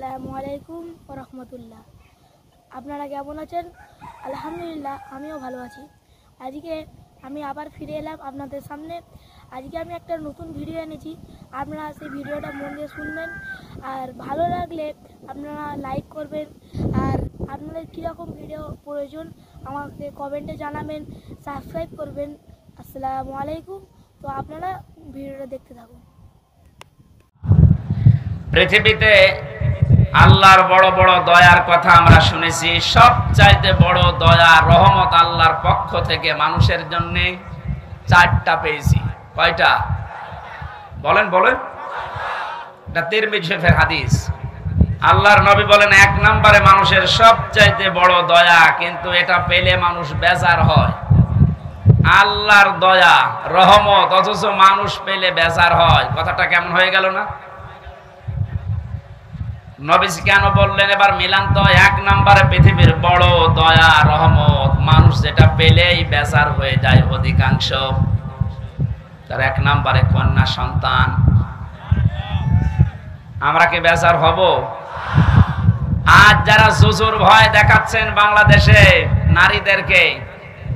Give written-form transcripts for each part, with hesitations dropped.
আসসালামু আলাইকুম ওয়া রাহমাতুল্লাহ। আপনারা কেমন আছেন? আলহামদুলিল্লাহ, আমিও ভালো আছি। আজকে আমি আবার ফিরে এলাম আপনাদের সামনে। আজকে আমি একটা নতুন ভিডিও এনেছি, আপনারা সেই ভিডিওটা মন দিয়ে শুনবেন। আর ভালো লাগলে আপনারা লাইক করবেন। আর আপনাদের কীরকম ভিডিও প্রয়োজন আমাকে কমেন্টে জানাবেন, সাবস্ক্রাইব করবেন। আসসালামু আলাইকুম। তো আপনারা ভিডিওটা দেখতে থাকুন। পৃথিবীতে আল্লাহর বড় বড় দয়ার কথা আমরা শুনেছি। সবচাইতে বড় দয়া রহমত আল্লাহর পক্ষ থেকে মানুষের জন্য চারটা পেয়েছি। কয়টা বলেন বলেন? এটা তিরমিজি শরীফের হাদিস। আল্লাহর নবী বলেন, এক নম্বরে মানুষের সবচাইতে বড় দয়া, কিন্তু এটা পেলে মানুষ বেজার হয়। আল্লাহর দয়া রহমত, অথচ মানুষ পেলে বেজার হয়। কথাটা কেমন হয়ে গেল না? নবীজি কেন বললেন? এবার মিলান তো। এক নম্বরে পৃথিবীর বড় দয়া রহমত, মানুষ যেটা পেলেই বেজার হয়ে যায় অধিকাংশ। তার এক নম্বরে কন্যা সন্তান। আমরা কি বেজার হব? আজ যারা জুজুর ভয় দেখাচ্ছেন বাংলাদেশে নারীদেরকে,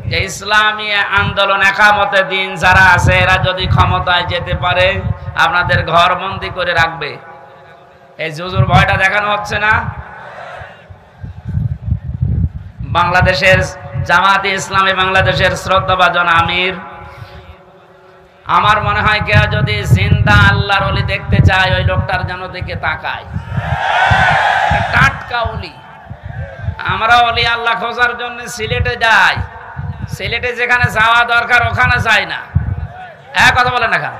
যে ইসলামী আন্দোলন একামতে দিন যারা আছে, এরা যদি ক্ষমতায় যেতে পারে আপনাদের ঘর বন্দি করে রাখবে। এই জুজুর ভয়টা দেখানো হচ্ছে না? বাংলাদেশের জামাতে ইসলামী বাংলাদেশের শ্রদ্ধাভাজন আমির, আমার মনে হয় কেউ যদি জিন্দা আল্লাহর ওলি দেখতে চায়, ওই লোকটার যেন দিকে তাকায়। টাটকা ওলি। আমরা ওলি আল্লাহ খোঁজার জন্য সিলেটে যাই। সিলেটে যেখানে যাওয়া দরকার ওখানে যাই না। এক কথা বলেন না কেন?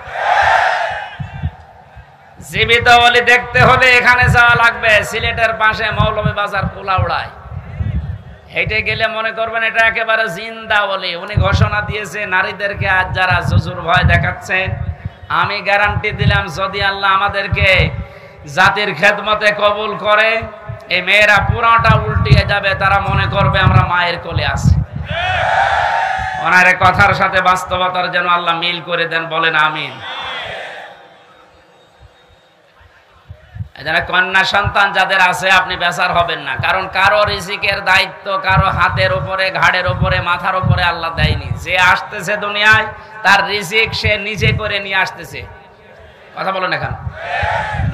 জীবিত ওলি দেখতে হলে এখানে যাওয়া লাগবে। সিলেটের পাশে মৌলভীবাজার কুলাউড়ায় হেঁটে গেলে মনে করবেন এটা একেবারে জিন্দা ওলি। উনি ঘোষণা দিয়েছে নারীদেরকে আজ যারা জুজুর ভয় দেখাচ্ছে, আমি গ্যারান্টি দিলাম যদি আল্লাহ আমাদেরকে জাতির খেদমতে কবুল করে, এই মেয়েরা পুরাটা উল্টিয়ে যাবে। তারা মনে করবে আমরা মায়ের কোলে আছি। ওনার কথার সাথে বাস্তবতার যেন আল্লাহ মিল করে দেন, বলেন আমিন। কন্যা সন্তান যাদের আছে আপনি বেজার হবেন না, কারণ কারো রিজিকের দায়িত্ব কারো হাতের উপরে, ঘাড়ের উপরে, মাথার উপরে আল্লাহ দেয়নি। যে আসতেছে দুনিয়ায় তার রিজিক সে নিজে করে নিয়ে আসতেছে। কথা বলেন এখন?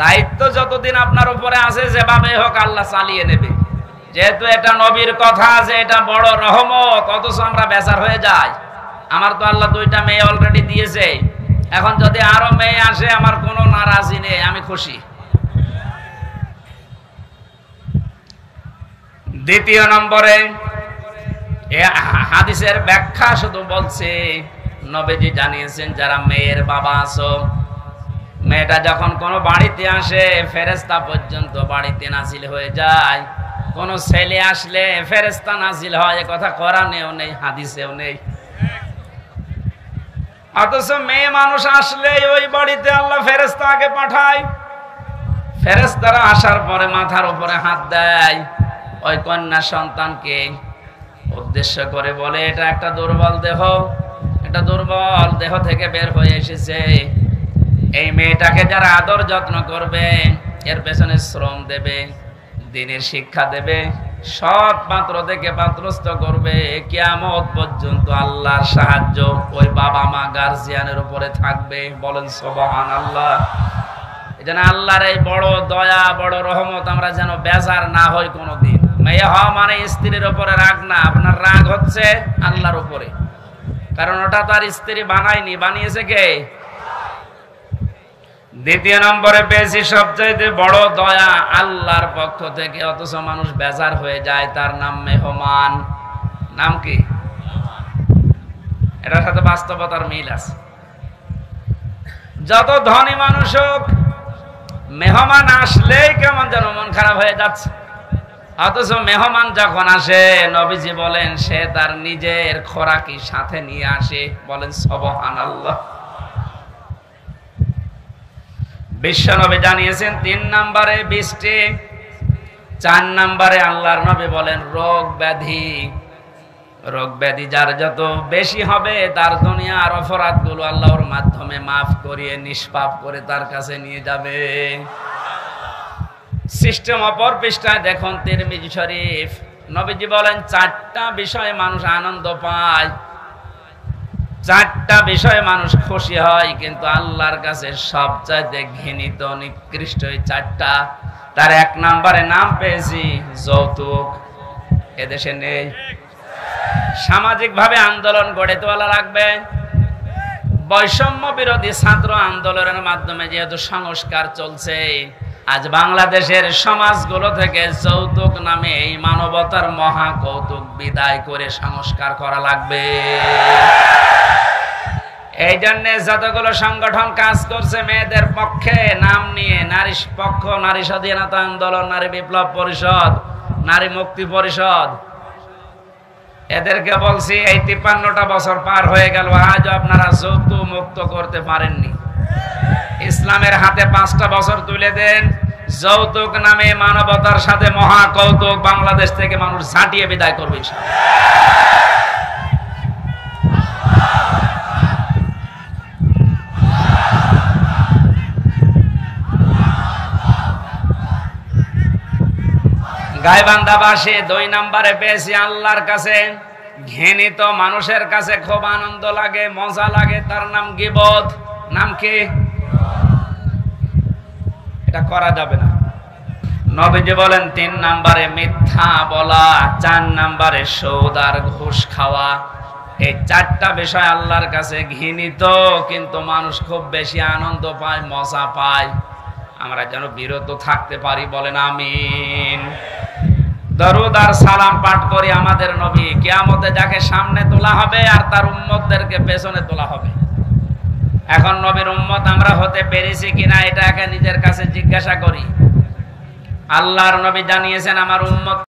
দায়িত্ব যতদিন আপনার উপরে আছে যেভাবে হোক আল্লাহ চালিয়ে নেবে। যেহেতু এটা নবীর কথা যে এটা বড় রহমত, অথচ আমরা বেজার হয়ে যাই। আমার তো আল্লাহ 2টা মেয়ে অলরেডি দিয়েছে, এখন যদি আরো মেয়ে আসে আমার কোনো নারাজি নেই, আমি খুশি। দ্বিতীয় নম্বরে হাদিসের ব্যাখ্যা শুধু বলছে, নবীজি জানিয়েছেন যারা মেয়ের বাবা আছো, মেয়েটা যখন কোনো বাড়িতে আসে ফেরেশতা পর্যন্ত বাড়িতে নাজিল হয়ে যায়। কোন ছেলে আসলে ফেরেশতা নাজিল হয়, এ কথা কোরআনেও নেই, হাদিসেও নেই। অথচ মেয়ে মানুষ আসলে ওই বাড়িতে আল্লাহ ফেরেশতা আগে পাঠায়। ফেরেশতারা আসার পরে মাথার উপরে হাত দেয়, ওই কন্যা সন্তানকে উদ্দেশ্য করে বলে এটা একটা দুর্বল দেহ, একটা দুর্বল দেহ থেকে বের হয়ে এসেছে। এই মেয়েটাকে যারা আদর যত্ন করবে, এর পেছনে শ্রম দেবে, দ্বীনের শিক্ষা দেবে, সৎ পাত্র থেকে পাত্রস্থ করবে, কিয়ামত পর্যন্ত আল্লাহর সাহায্য ওই বাবা মা গার্জিয়ানের উপরে থাকবে। বলেন সুবহানাল্লাহ। এজন্য আল্লাহর এই বড় দয়া, বড় রহমত আমরা যেন বেজার না হই কোনোদিন। মেয়ে হওয়া মানে স্ত্রীর উপরে রাগ না, আপনার রাগ হচ্ছে আল্লাহর উপরে, কারণ ওটা তো আর স্ত্রী বানায়নি, বানিয়েছে কে? দ্বিতীয় নম্বরে পেয়েছি সবচাইতে বড় দয়া আল্লাহর পক্ষ থেকে, অথচ মানুষ বেজার হয়ে যায়। তার নাম মেহমান। নাম কি? এটার সাথে বাস্তবতার মিল আছে। যত ধনী মানুষ হোক, মেহমান আসলেই কেমন যেন মন খারাপ হয়ে যাচ্ছে। অথচ মেহমান যখন আসে, নবীজি বলেন সে তার নিজের খোরাকি সাথে নিয়ে আসে। বলেন সুবহানাল্লাহ। বিশ্ব নবী জানিয়েছেন 3 নম্বরে বৃষ্টি, 4 নম্বরে আল্লাহর নবী বলেন রোগ ব্যাধি। রোগ ব্যাধি যার যত বেশি হবে, তার দুনিয়ার অপরাধগুলো আল্লাহর মাধ্যমে মাফ করিয়ে নিষ্পাপ করে তার কাছে নিয়ে যাবে। সিস্টেম অপর পৃষ্ঠায় দেখুন তিরমিজি শরীফ। নবীজি বলেন 4টা বিষয়ে মানুষ আনন্দ পায়, 4টা বিষয়ে মানুষ খুশি হয়, কিন্তু আল্লাহর কাছে সবচাইতে ঘৃণিত নিকৃষ্ট এই 4টা। তার 1 নম্বরে নাম পেয়েছি যৌতুক। এদেশে নেই। সামাজিকভাবে আন্দোলন গড়ে তোলা লাগবে। বৈষম্য বিরোধী ছাত্র আন্দোলনের মাধ্যমে যেহেতু সংস্কার চলছে, আজ বাংলাদেশের সমাজগুলো থেকে যৌতুক নামে এই মানবতার মহা কৌতুক বিদায় করে সংস্কার করা লাগবে। এই জন্য যতগুলো সংগঠন কাজ করছে মেয়েদের পক্ষে নাম নিয়ে, নারী পক্ষ, নারী স্বাধীনতা আন্দোলন, নারী বিপ্লব পরিষদ, নারী মুক্তি পরিষদ, এদেরকে বলছি এই 53টা বছর পার হয়ে গেল, আজও আপনারা যৌতুক মুক্ত করতে পারেননি। ইসলামের হাতে 5টা বছর তুলে দেন, যৌতুক নামে মানবতার সাথে মহা কৌতুক বাংলাদেশ থেকে মানুষ ঝাঁটিয়ে বিদায় করবে। গাইবান্ধাবাসী 2 নম্বরে পেয়েছি আল্লাহর কাছে ঘৃণিত মানুষের কাছে খুব আনন্দ লাগে, মজা লাগে, তার নাম গীবত। নাম কি? এটা করা যাবে না। নবীজি বলেন 3 নম্বরে মিথ্যা বলা, 4 নম্বরে সুদ আর ঘুষ খাওয়া। এই 4টা বিষয় আল্লাহর কাছে ঘৃণিত, কিন্তু মানুষ খুব বেশি আনন্দ পায়, মজা পায়। আমরা যেন বিরত থাকতে পারি, বলেন আমিন। দরুদ আর সালাম পাঠ করি আমাদের নবী। কিয়ামতে যাকে সামনে তোলা হবে আর তার উম্মতদেরকে পেছনে তোলা হবে। এখন নবীর উম্মত আমরা হতে পেরেছি কিনা এটা একা নিজের কাছে জিজ্ঞাসা করি। আল্লাহর নবী জানিয়েছেন আমার উম্মত